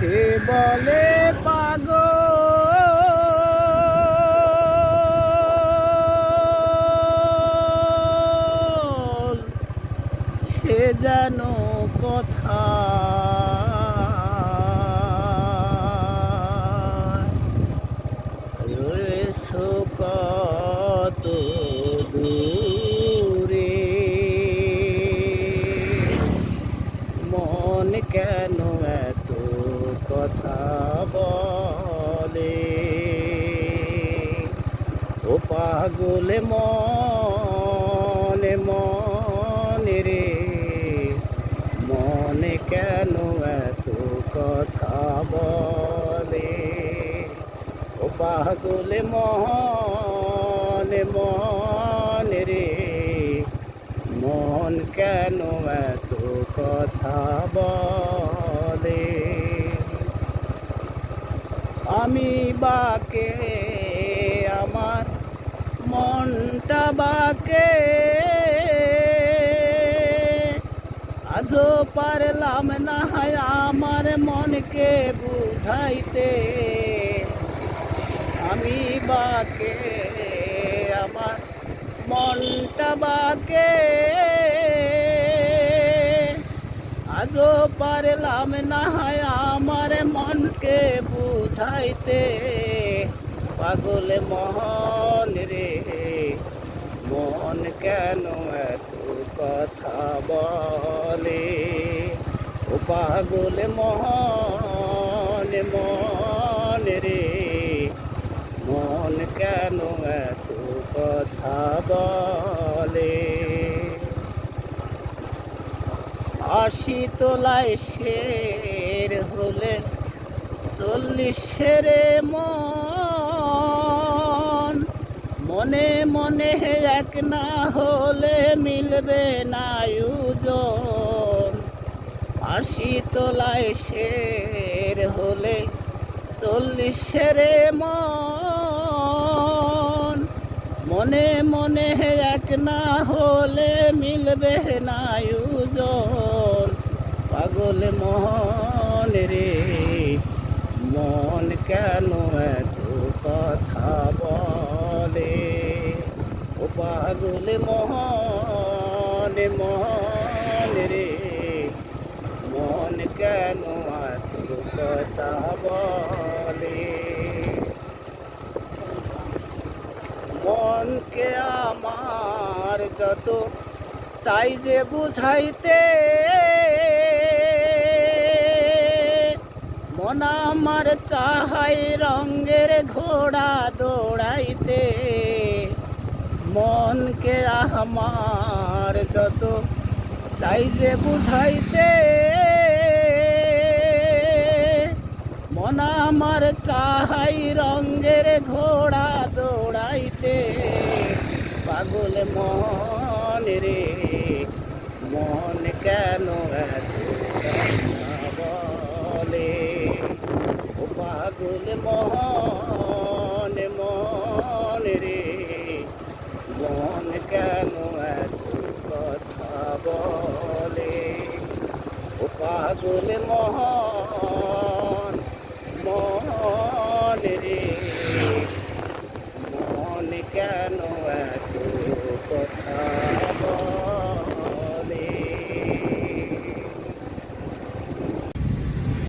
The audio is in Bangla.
কে বলে পাগল সে যেন কথা রয়েছো কত দূরে মন কেন এত কথা বলে ও পাগল মনে মনে রে মনে কেন এত কথা বলে ও পাগল মনে মনে রে মন কেন এত কথা বলে আমি বাকে আমার মনটা বাকে আজও পারলাম না আমার মনকে বুঝাইতে আমি বাকে আমার মনটা বাকে আজও পারলাম না আমার মনকে বুঝাইতে পাগল মন রে মন কেন এত কথা বলে ও পাগল মন মন রে মন কেন এত কথা বলে আশি তোলায় শের হলে 40 মন মনে মনে এক না হলে মিলবে না ওজন 80 তোলায় শের হলে 40 মন মনে মনে এক না হলে মিলবে না ওজন পাগল মন রে মন কেন এত কথা বলে ও পাগল মন মন রে মন কেন এত কথা বলে মনকে আমার যত চাই যে বুঝাইতে মন আমার চাহাই রঙের ঘোড়া দৌড়াইতে মনকে আমার যত চাই যে বুঝাইতে মন আমার চাহাই রঙের ঘোড়া দৌড়াইতে পাগল মন রে মন কেন এত কথা বলে ও পাগল মন মন রে মন কেন এত কথা বলে ও পাগল মন